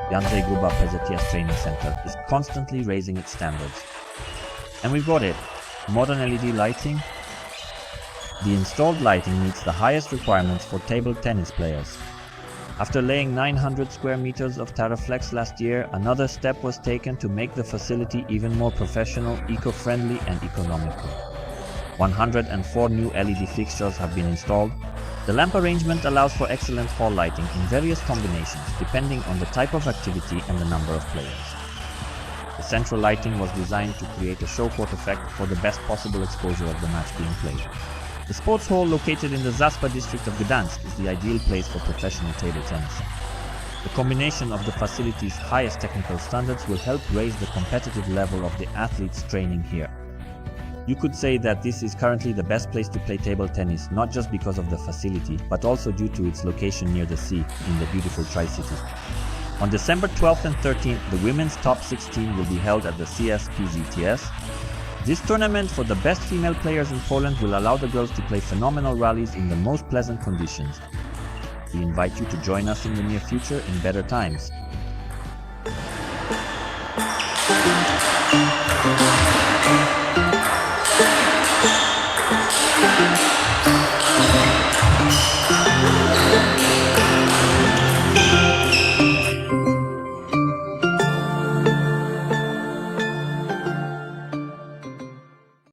the Andrzej Grubba PZTS training center, is constantly raising its standards. And we've got it, modern LED lighting. The installed lighting meets the highest requirements for table tennis players. After laying 900 square meters of Terraflex last year, another step was taken to make the facility even more professional, eco-friendly and economical. 104 new LED fixtures have been installed. The lamp arrangement allows for excellent hall lighting in various combinations depending on the type of activity and the number of players. The central lighting was designed to create a show court effect for the best possible exposure of the match being played. The sports hall located in the Zaspa district of Gdańsk is the ideal place for professional table tennis. The combination of the facility's highest technical standards will help raise the competitive level of the athletes training here. You could say that this is currently the best place to play table tennis, not just because of the facility, but also due to its location near the sea in the beautiful Tri-City. On December 12th and 13th, the women's top 16 will be held at the CS PZTS. This tournament for the best female players in Poland will allow the girls to play phenomenal rallies in the most pleasant conditions. We invite you to join us in the near future in better times.